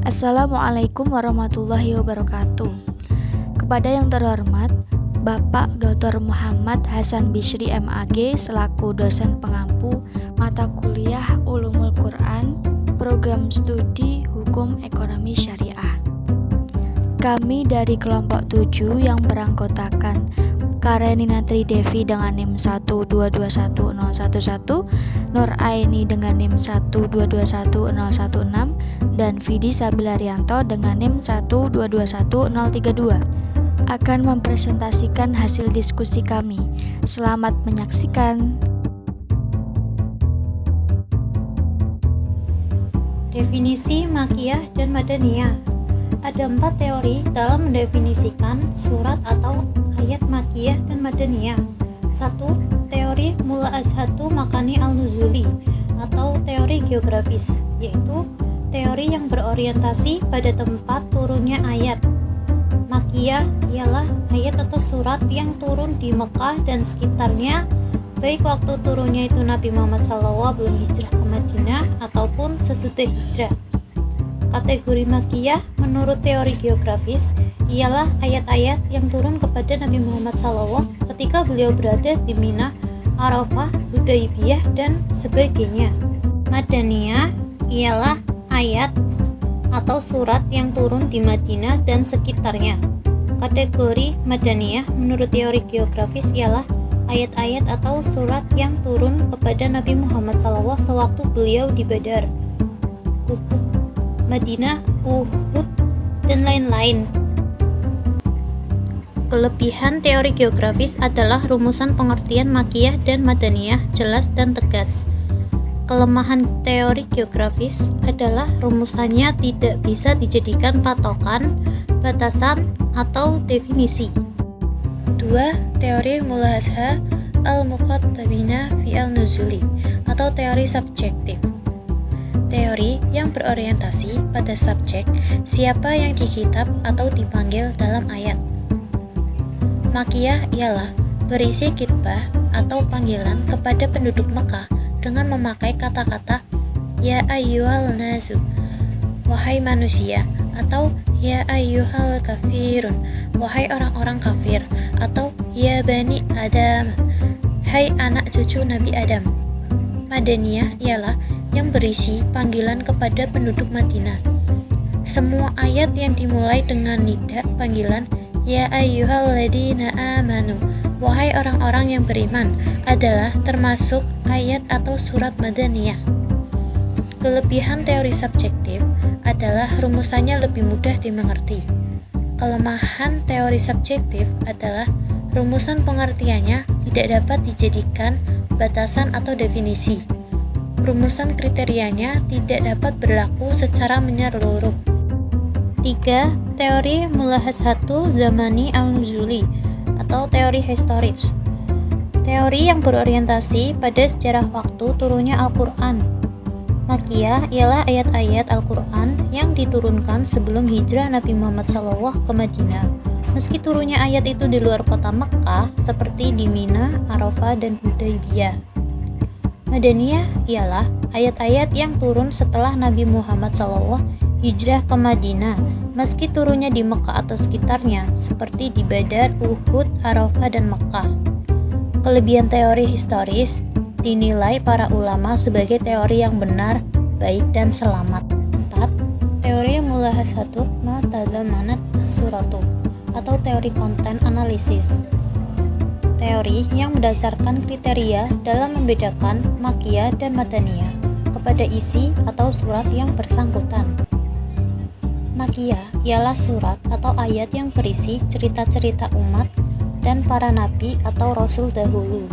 Assalamualaikum warahmatullahi wabarakatuh. Kepada yang terhormat Bapak Dr. Muhammad Hasan Bishri MAG selaku dosen pengampu mata kuliah Ulumul Quran, program studi Hukum Ekonomi Syariah. Kami dari kelompok 7 yang beranggotakan Karenina Tridevi dengan NIM 1221011, Nur Aini dengan NIM 1221016, dan Vidi Sabilarianto dengan NIM 1221032 akan mempresentasikan hasil diskusi kami. Selamat menyaksikan. Definisi Makiyah dan Madaniyah. Ada 4 teori dalam mendefinisikan surat atau ayat Makiyah dan Madaniyah. 1. Teori Mula'azhatu Makani al-Nuzuli atau teori geografis, yaitu teori yang berorientasi pada tempat turunnya ayat. Makiyah ialah ayat atau surat yang turun di Mekah dan sekitarnya, baik waktu turunnya itu Nabi Muhammad SAW belum hijrah ke Madinah ataupun sesudah hijrah. Kategori Makiyah menurut teori geografis ialah ayat-ayat yang turun kepada Nabi Muhammad SAW ketika beliau berada di Mina, Arafah, Hudaybiyah, dan sebagainya. Madaniyah ialah ayat atau surat yang turun di Madinah dan sekitarnya. Kategori Madaniyah menurut teori geografis ialah ayat-ayat atau surat yang turun kepada Nabi Muhammad SAW sewaktu beliau di Badar, Madinah, Uhud, dan lain-lain. Kelebihan teori geografis adalah rumusan pengertian Makiyah dan Madaniyah jelas dan tegas. Kelemahan teori geografis adalah rumusannya tidak bisa dijadikan patokan, batasan, atau definisi. 2. Teori Mulahazah al-Muqattabina fi al-Nuzuli atau teori subjektif. Teori yang berorientasi pada subjek, siapa yang dikitab atau dipanggil dalam ayat. Makiyah ialah berisi khitbah atau panggilan kepada penduduk Mekah dengan memakai kata-kata ya ayyuhal nasu, wahai manusia, atau ya ayyuhal kafirun, wahai orang-orang kafir, atau ya bani Adam, hai anak cucu Nabi Adam. Madaniyah ialah yang berisi panggilan kepada penduduk Madinah. Semua ayat yang dimulai dengan nida panggilan ya ayyuhalladzina amanu, wahai orang-orang yang beriman, adalah termasuk ayat atau surat Madaniyah. Kelebihan teori subjektif adalah rumusannya lebih mudah dimengerti. Kelemahan teori subjektif adalah rumusan pengertiannya tidak dapat dijadikan batasan atau definisi. Rumusan kriterianya tidak dapat berlaku secara menyeluruh. 3. Teori Mulahazhatu Zamani al-Nuzuli atau teori historis. Teori yang berorientasi pada sejarah waktu turunnya Al-Quran. Makiyah ialah ayat-ayat Al-Quran yang diturunkan sebelum hijrah Nabi Muhammad SAW ke Madinah. Meski turunnya ayat itu di luar kota Mekah seperti di Mina, Arafah, dan Hudaybiyah. Madaniyah ialah ayat-ayat yang turun setelah Nabi Muhammad SAW hijrah ke Madinah, meski turunnya di Mekah atau sekitarnya, seperti di Badar, Uhud, Arafah, dan Mekah. Kelebihan teori historis dinilai para ulama sebagai teori yang benar, baik, dan selamat. 4. Teori Mulahazatu ma tadammanat as-suratu atau teori konten analisis. Teori yang berdasarkan kriteria dalam membedakan Makiyah dan Madaniyah kepada isi atau surat yang bersangkutan. Makiyah ialah surat atau ayat yang berisi cerita-cerita umat dan para nabi atau rasul dahulu.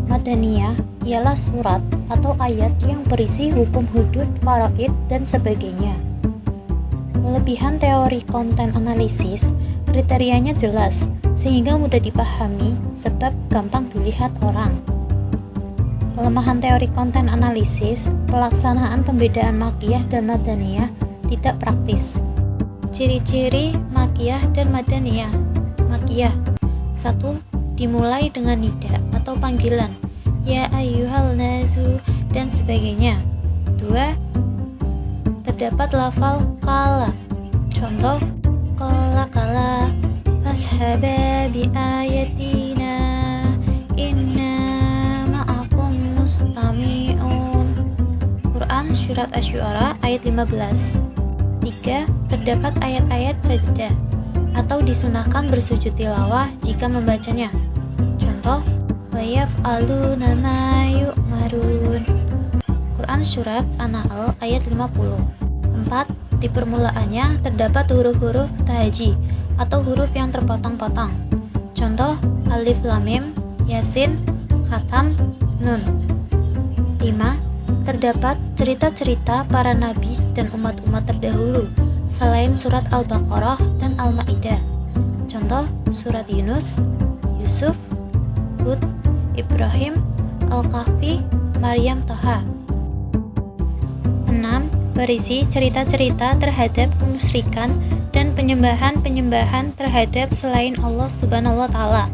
Madaniyah ialah surat atau ayat yang berisi hukum hudud, faraid, dan sebagainya. Kelebihan teori konten analisis, kriterianya jelas sehingga mudah dipahami sebab gampang dilihat orang. Kelemahan teori konten analisis, pelaksanaan pembedaan Makiyah dan Madaniyah tidak praktis. Ciri-ciri Makiyah dan Madaniyah. Makiyah 1. Dimulai dengan nida atau panggilan ya ayyuhal nasu dan sebagainya. 2. terdapat lafal kala. Contoh, kala fashaba bi ayatina inna ma'akum mustami'un. Quran Surat Asy-Syu'ara ayat 15. 3. Terdapat ayat-ayat sajdah atau disunahkan bersujud tilawah jika membacanya. Contoh, wa yaf'aluna ma yu'marun. Quran Surat An-Nahl ayat 50. 4. Di permulaannya terdapat huruf-huruf tahji atau huruf yang terpotong-potong. Contoh, alif lam mim, yasin, khatam, nun. 5. Terdapat cerita-cerita para nabi dan umat-umat terdahulu selain surat Al-Baqarah dan Al-Maidah. Contoh, surat Yunus, Yusuf, Hud, Ibrahim, Al-Kahfi, Maryam, Toha. 6. Berisi cerita-cerita terhadap kemusyrikan dan penyembahan-penyembahan terhadap selain Allah Subhanahu wa Ta'ala.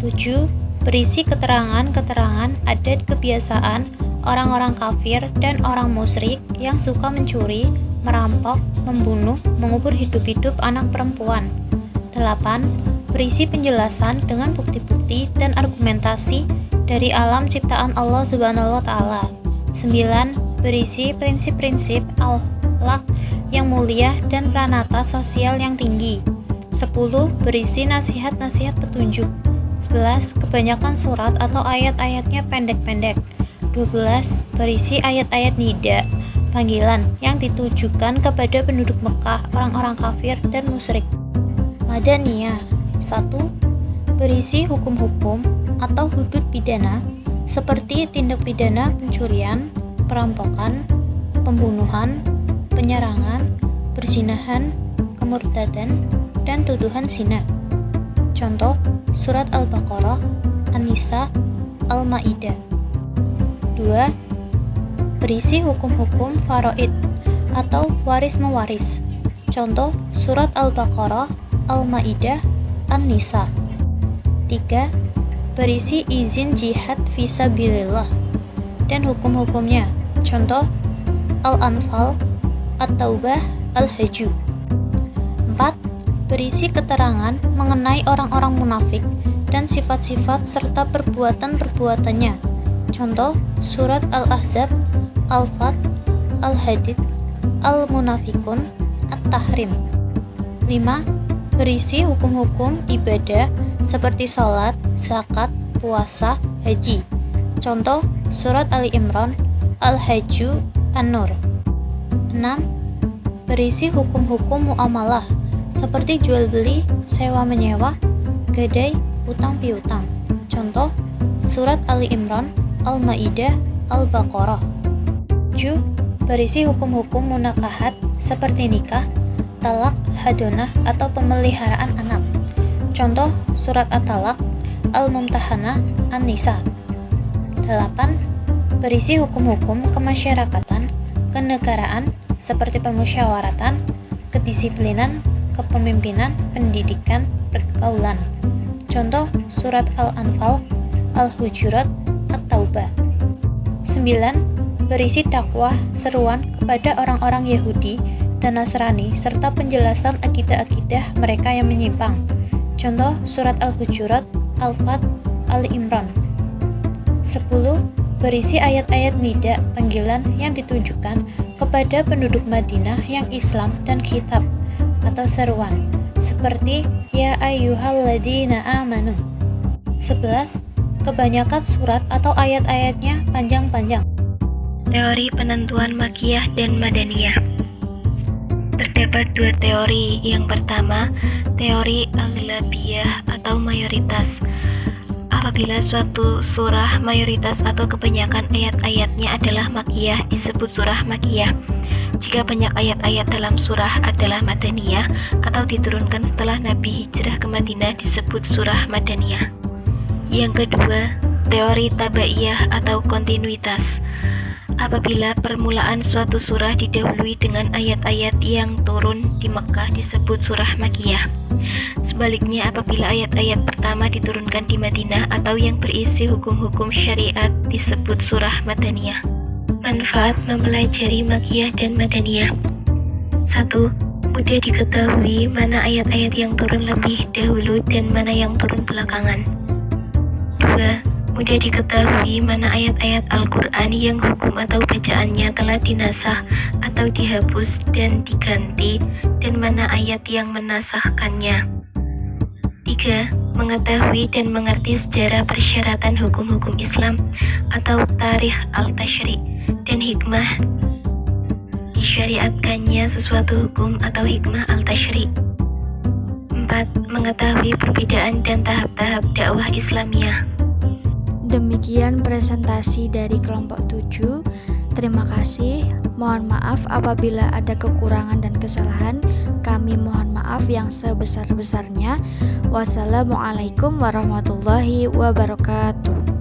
7. Berisi keterangan-keterangan adat kebiasaan orang-orang kafir dan orang musyrik yang suka mencuri, merampok, membunuh, mengubur hidup-hidup anak perempuan. 8. Berisi penjelasan dengan bukti-bukti dan argumentasi dari alam ciptaan Allah Subhanahu wa Ta'ala. 9. Berisi prinsip-prinsip akhlak yang mulia dan pranata sosial yang tinggi. 10. Berisi nasihat-nasihat petunjuk. 11. Kebanyakan surat atau ayat-ayatnya pendek-pendek. 12. Berisi ayat-ayat nida, panggilan yang ditujukan kepada penduduk Mekah, orang-orang kafir dan musyrik. Madaniyah. 1. Berisi hukum-hukum atau hudud pidana seperti tindak pidana pencurian, perampokan, pembunuhan, penyerangan, perzinahan, kemurtadan, dan tuduhan zina. Contoh, surat Al-Baqarah, An-Nisa, Al-Maidah. 2. Berisi hukum-hukum faraid atau waris-mewaris. Contoh, surat Al-Baqarah, Al-Maidah, An-Nisa. 3. Berisi izin jihad fisabilillah dan hukum-hukumnya. Contoh, Al-Anfal, At-Taubah, Al-Hajj. 4. Berisi keterangan mengenai orang-orang munafik dan sifat-sifat serta perbuatan-perbuatannya. Contoh, surat Al-Ahzab, Al-Fat, Al-Hadid, Al-Munafikun, At-Tahrim. 5. Berisi hukum-hukum ibadah seperti sholat, zakat, puasa, haji. Contoh, surat Ali Imran, Al-Hajj, An-Nur. 6. Berisi hukum-hukum muamalah seperti jual beli, sewa menyewa, gadai, utang piutang. Contoh, surat Ali Imran, Al-Maidah, Al-Baqarah. 7. Berisi hukum-hukum munakahat seperti nikah, talak, hadonah, atau pemeliharaan anak. Contoh, surat At-Talaq, Al-Mumtahanah, An-Nisa. 8. Berisi hukum-hukum kemasyarakatan, kenegaraan, seperti permusyawaratan, kedisiplinan, kepemimpinan, pendidikan, pergaulan. Contoh, surat Al-Anfal, Al-Hujurat, At-Taubah. 9. Berisi dakwah, seruan kepada orang-orang Yahudi dan Nasrani serta penjelasan akidah-akidah mereka yang menyimpang. Contoh, surat Al-Hujurat, Al-Fat, Ali Imran. 10. Berisi ayat-ayat nida, panggilan yang ditujukan kepada penduduk Madinah yang Islam dan kitab atau seruan, seperti Ya ayyuhalladzina amanu. 11. Kebanyakan surat atau ayat-ayatnya panjang-panjang. Teori penentuan Makkiyah dan Madaniyah. Terdapat dua teori. Yang pertama, teori aghlabiyah atau mayoritas. Apabila suatu surah mayoritas atau kebanyakan ayat-ayatnya adalah Makkiyah, disebut surah Makkiyah. Jika banyak ayat-ayat dalam surah adalah Madaniyah atau diturunkan setelah Nabi hijrah ke Madinah, disebut surah Madaniyah. Yang kedua, teori tabaiyah atau kontinuitas. Apabila permulaan suatu surah didahului dengan ayat-ayat yang turun di Mekah, disebut surah Makkiyah. Sebaliknya, apabila ayat-ayat pertama diturunkan di Madinah atau yang berisi hukum-hukum syariat, disebut surah Madaniyah. Manfaat mempelajari Makkiyah dan Madaniyah. 1. Mudah diketahui mana ayat-ayat yang turun lebih dahulu dan mana yang turun belakangan. 2. Mudah diketahui mana ayat-ayat Al-Quran yang hukum atau bacaannya telah dinasah atau dihapus dan diganti, dan mana ayat yang menasahkannya. 3. Mengetahui dan mengerti sejarah persyaratan hukum-hukum Islam atau tarikh al-tashri' dan hikmah disyariatkannya sesuatu hukum atau hikmah al-tashri'. 4. Mengetahui perbedaan dan tahap-tahap dakwah Islamiyah. Demikian presentasi dari kelompok 7. Terima kasih. Mohon maaf apabila ada kekurangan dan kesalahan. Kami mohon maaf yang sebesar-besarnya. Wassalamualaikum warahmatullahi wabarakatuh.